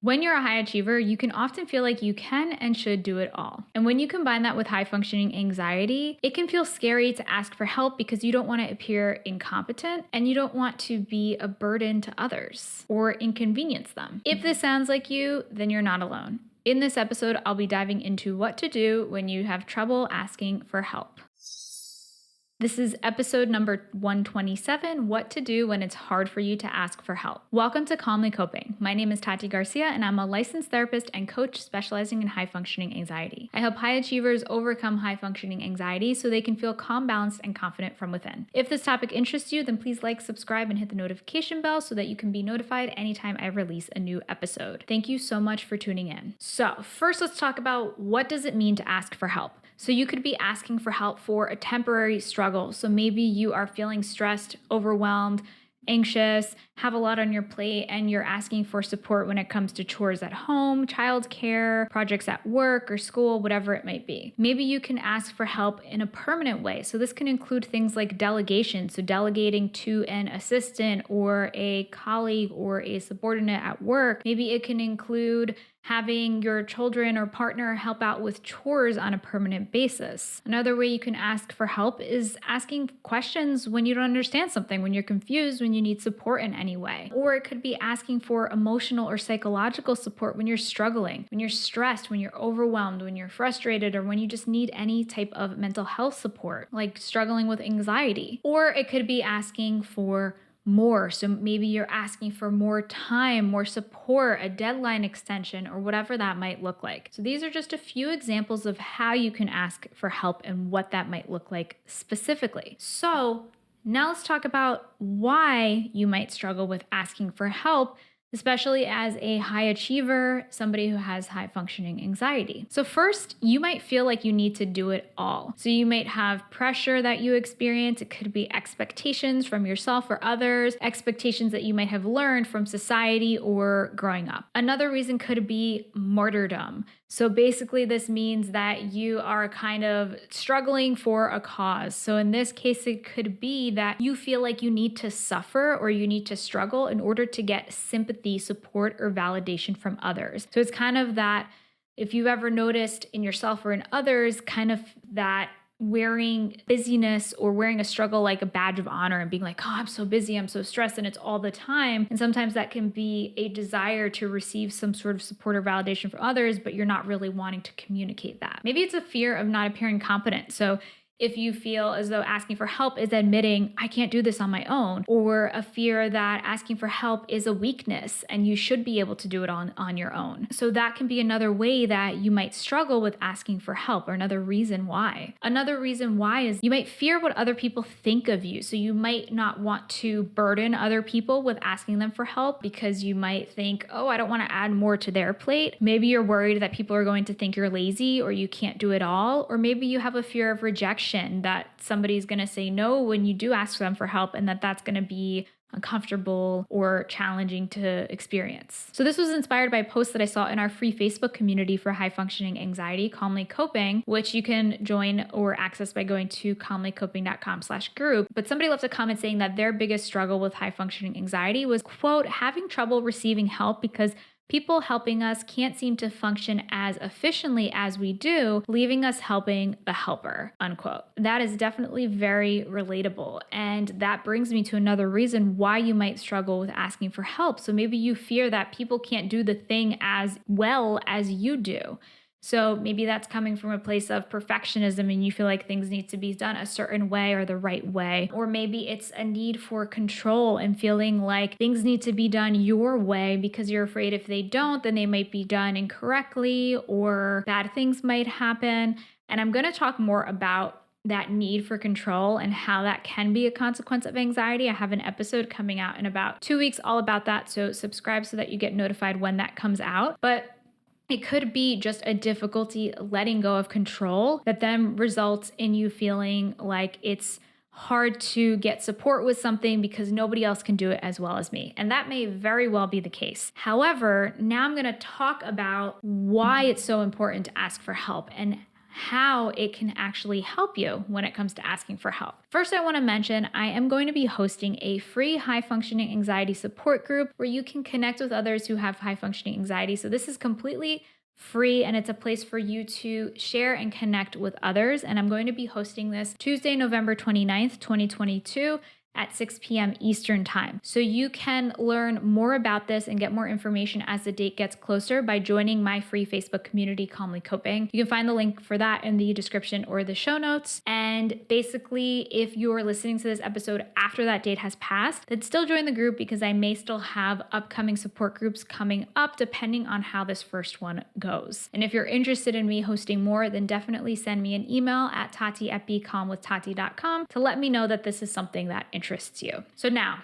When you're a high achiever, you can often feel like you can and should do it all. And when you combine that with high functioning anxiety, it can feel scary to ask for help because you don't want to appear incompetent and you don't want to be a burden to others or inconvenience them. If this sounds like you, then you're not alone. In this episode, I'll be diving into what to do when you have trouble asking for help. This is episode number 127, What to Do When It's Hard for You to Ask for Help. Welcome to Calmly Coping. My name is Tati Garcia, and I'm a licensed therapist and coach specializing in high-functioning anxiety. I help high achievers overcome high-functioning anxiety so they can feel calm, balanced, and confident from within. If this topic interests you, then please like, subscribe, and hit the notification bell so that you can be notified anytime I release a new episode. Thank you so much for tuning in. So first, let's talk about what does it mean to ask for help. So you could be asking for help for a temporary struggle. So maybe you are feeling stressed, overwhelmed, anxious, have a lot on your plate, and you're asking for support when it comes to chores at home, childcare, projects at work or school, whatever it might be. Maybe you can ask for help in a permanent way. So this can include things like delegation. So delegating to an assistant or a colleague or a subordinate at work. Maybe it can include having your children or partner help out with chores on a permanent basis. Another way you can ask for help is asking questions when you don't understand something, when you're confused, when you need support in any way. Or it could be asking for emotional or psychological support when you're struggling, when you're stressed, when you're overwhelmed, when you're frustrated, or when you just need any type of mental health support, like struggling with anxiety. Or it could be asking for more. So maybe you're asking for more time, more support, a deadline extension, or whatever that might look like. So these are just a few examples of how you can ask for help and what that might look like specifically. So now let's talk about why you might struggle with asking for help, especially as a high achiever, somebody who has high functioning anxiety. So first, you might feel like you need to do it all. So you might have pressure that you experience. It could be expectations from yourself or others, expectations that you might have learned from society or growing up. Another reason could be martyrdom. So basically this means that you are kind of struggling for a cause. So in this case, it could be that you feel like you need to suffer or you need to struggle in order to get sympathy, support, or validation from others. So it's kind of that, if you've ever noticed in yourself or in others, kind of that wearing busyness or wearing a struggle like a badge of honor and being like, oh, I'm so busy, I'm so stressed, and it's all the time. And sometimes that can be a desire to receive some sort of support or validation from others, but you're not really wanting to communicate that. Maybe it's a fear of not appearing competent. So if you feel as though asking for help is admitting, I can't do this on my own, or a fear that asking for help is a weakness and you should be able to do it on your own. So that can be another way that you might struggle with asking for help, or another reason why. Another reason why is you might fear what other people think of you. So you might not want to burden other people with asking them for help because you might think, oh, I don't want to add more to their plate. Maybe you're worried that people are going to think you're lazy or you can't do it all, or maybe you have a fear of rejection, that somebody's going to say no when you do ask them for help, and that's going to be uncomfortable or challenging to experience. So this was inspired by a post that I saw in our free Facebook community for high functioning anxiety, Calmly Coping, which you can join or access by going to calmlycoping.com/group. But somebody left a comment saying that their biggest struggle with high functioning anxiety was, quote, having trouble receiving help because people helping us can't seem to function as efficiently as we do, leaving us helping the helper, unquote. That is definitely very relatable. And that brings me to another reason why you might struggle with asking for help. So maybe you fear that people can't do the thing as well as you do. So maybe that's coming from a place of perfectionism and you feel like things need to be done a certain way or the right way. Or maybe it's a need for control and feeling like things need to be done your way because you're afraid if they don't, then they might be done incorrectly or bad things might happen. And I'm going to talk more about that need for control and how that can be a consequence of anxiety. I have an episode coming out in about 2 weeks all about that. So subscribe so that you get notified when that comes out. But it could be just a difficulty letting go of control that then results in you feeling like it's hard to get support with something because nobody else can do it as well as me. And that may very well be the case. However, now I'm going to talk about why it's so important to ask for help and how it can actually help you when it comes to asking for help. First, I want to mention I am going to be hosting a free high functioning anxiety support group where you can connect with others who have high functioning anxiety. So this is completely free and it's a place for you to share and connect with others. And I'm going to be hosting this Tuesday, November 29th, 2022 at 6 p.m. Eastern Time. So you can learn more about this and get more information as the date gets closer by joining my free Facebook community, Calmly Coping. You can find the link for that in the description or the show notes. And basically, if you're listening to this episode after that date has passed, then still join the group because I may still have upcoming support groups coming up depending on how this first one goes. And if you're interested in me hosting more, then definitely send me an email at tati@becalmwithtati.com to let me know that this is something that interests you. So now,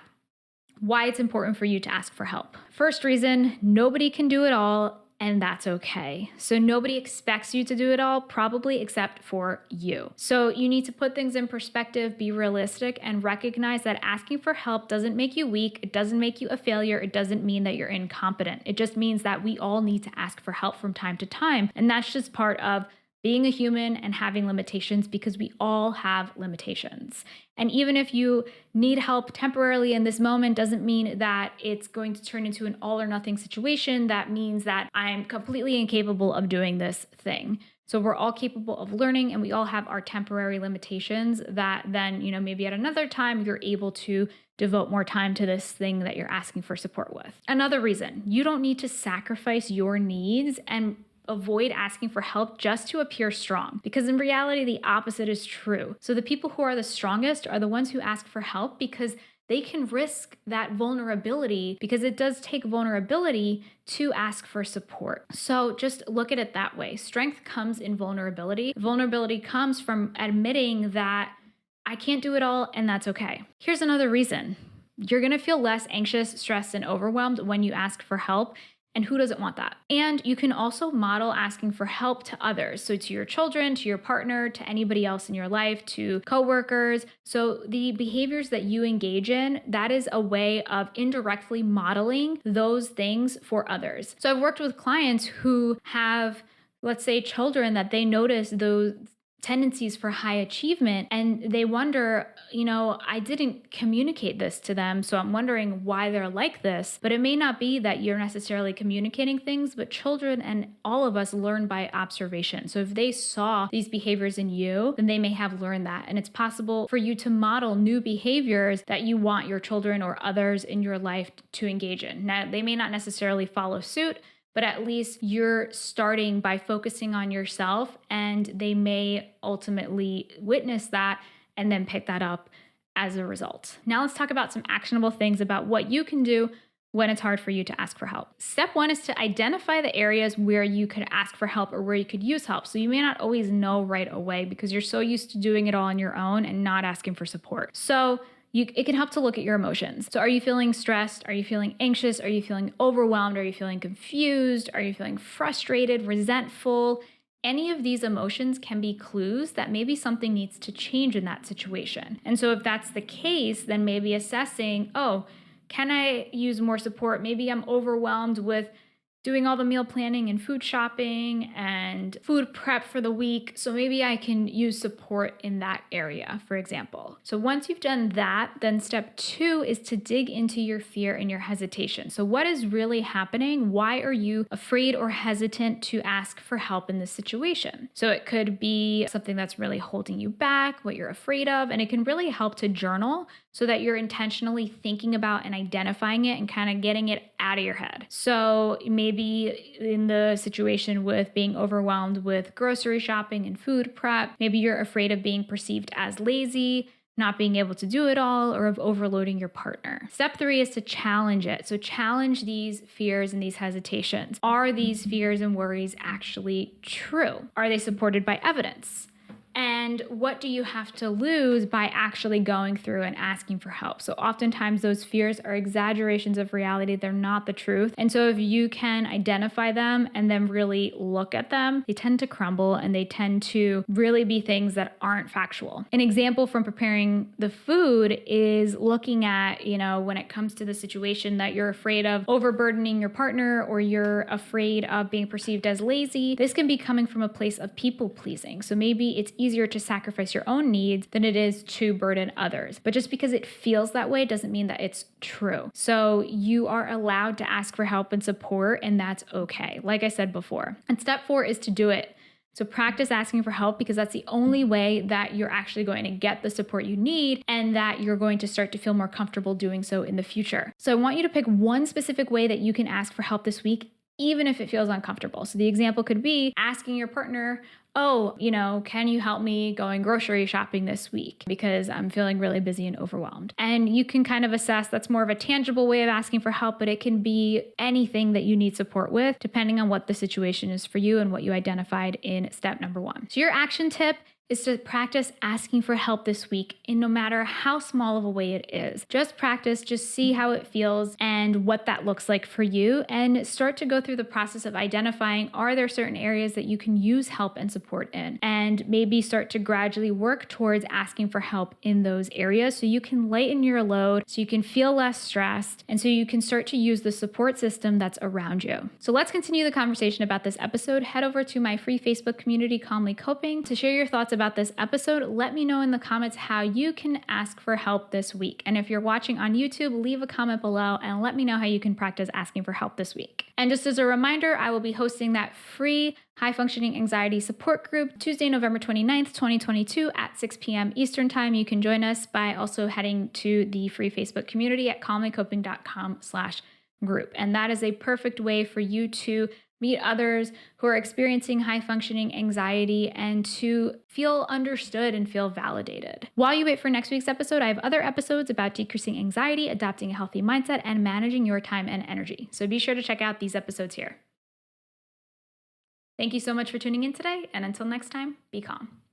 why it's important for you to ask for help. First reason, nobody can do it all, and that's okay. So nobody expects you to do it all, probably except for you. So you need to put things in perspective, be realistic, and recognize that asking for help doesn't make you weak. It doesn't make you a failure. It doesn't mean that you're incompetent. It just means that we all need to ask for help from time to time. And that's just part of being a human and having limitations because we all have limitations. And even if you need help temporarily in this moment, doesn't mean that it's going to turn into an all or nothing situation. That means that I'm completely incapable of doing this thing. So we're all capable of learning and we all have our temporary limitations that then, maybe at another time you're able to devote more time to this thing that you're asking for support with. Another reason, you don't need to sacrifice your needs and avoid asking for help just to appear strong, because in reality, the opposite is true. So the people who are the strongest are the ones who ask for help because they can risk that vulnerability, because it does take vulnerability to ask for support. So just look at it that way. Strength comes in vulnerability. Vulnerability comes from admitting that I can't do it all, and that's okay. Here's another reason. You're gonna feel less anxious, stressed, and overwhelmed when you ask for help. And who doesn't want that? And you can also model asking for help to others. So to your children, to your partner, to anybody else in your life, to coworkers. So the behaviors that you engage in, that is a way of indirectly modeling those things for others. So I've worked with clients who have, let's say, children that they notice those tendencies for high achievement, and they wonder, I didn't communicate this to them, so I'm wondering why they're like this. But it may not be that you're necessarily communicating things, but children and all of us learn by observation. So if they saw these behaviors in you, then they may have learned that. And it's possible for you to model new behaviors that you want your children or others in your life to engage in. Now, they may not necessarily follow suit, but at least you're starting by focusing on yourself, and they may ultimately witness that and then pick that up as a result. Now let's talk about some actionable things about what you can do when it's hard for you to ask for help. Step one is to identify the areas where you could ask for help or where you could use help. So you may not always know right away because you're so used to doing it all on your own and not asking for support. So it can help to look at your emotions. So are you feeling stressed? Are you feeling anxious? Are you feeling overwhelmed? Are you feeling confused? Are you feeling frustrated, resentful? Any of these emotions can be clues that maybe something needs to change in that situation. And so if that's the case, then maybe assessing, can I use more support? Maybe I'm overwhelmed with doing all the meal planning and food shopping and food prep for the week. So maybe I can use support in that area, for example. So once you've done that, then step two is to dig into your fear and your hesitation. So what is really happening? Why are you afraid or hesitant to ask for help in this situation? So it could be something that's really holding you back, what you're afraid of, and it can really help to journal so that you're intentionally thinking about and identifying it and kind of getting it out of your head. So maybe in the situation with being overwhelmed with grocery shopping and food prep, maybe you're afraid of being perceived as lazy, not being able to do it all, or of overloading your partner. Step three is to challenge it. So challenge these fears and these hesitations. Are these fears and worries actually true? Are they supported by evidence? And what do you have to lose by actually going through and asking for help? So oftentimes those fears are exaggerations of reality. They're not the truth. And so if you can identify them and then really look at them, they tend to crumble and they tend to really be things that aren't factual. An example from preparing the food is looking at, when it comes to the situation that you're afraid of overburdening your partner or you're afraid of being perceived as lazy, this can be coming from a place of people pleasing. So maybe it's easier to sacrifice your own needs than it is to burden others. But just because it feels that way doesn't mean that it's true. So you are allowed to ask for help and support, and that's okay, like I said before. And step 4 is to do it. So practice asking for help, because that's the only way that you're actually going to get the support you need and that you're going to start to feel more comfortable doing so in the future. So I want you to pick one specific way that you can ask for help this week, even if it feels uncomfortable. So the example could be asking your partner, can you help me going grocery shopping this week because I'm feeling really busy and overwhelmed? And you can kind of assess, that's more of a tangible way of asking for help, but it can be anything that you need support with, depending on what the situation is for you and what you identified in step number 1. So your action tip is to practice asking for help this week in no matter how small of a way it is. Just practice, just see how it feels and what that looks like for you, and start to go through the process of identifying, are there certain areas that you can use help and support in? And maybe start to gradually work towards asking for help in those areas so you can lighten your load, so you can feel less stressed, and so you can start to use the support system that's around you. So let's continue the conversation about this episode. Head over to my free Facebook community, Calmly Coping, to share your thoughts about this episode. Let me know in the comments how you can ask for help this week. And if you're watching on YouTube, leave a comment below and let me know how you can practice asking for help this week. And just as a reminder, I will be hosting that free high functioning anxiety support group Tuesday, November 29th, 2022 at 6 p.m. Eastern time. You can join us by also heading to the free Facebook community at calmlycoping.com/group. And that is a perfect way for you to meet others who are experiencing high functioning anxiety and to feel understood and feel validated. While you wait for next week's episode, I have other episodes about decreasing anxiety, adopting a healthy mindset, and managing your time and energy. So be sure to check out these episodes here. Thank you so much for tuning in today, and until next time, be calm.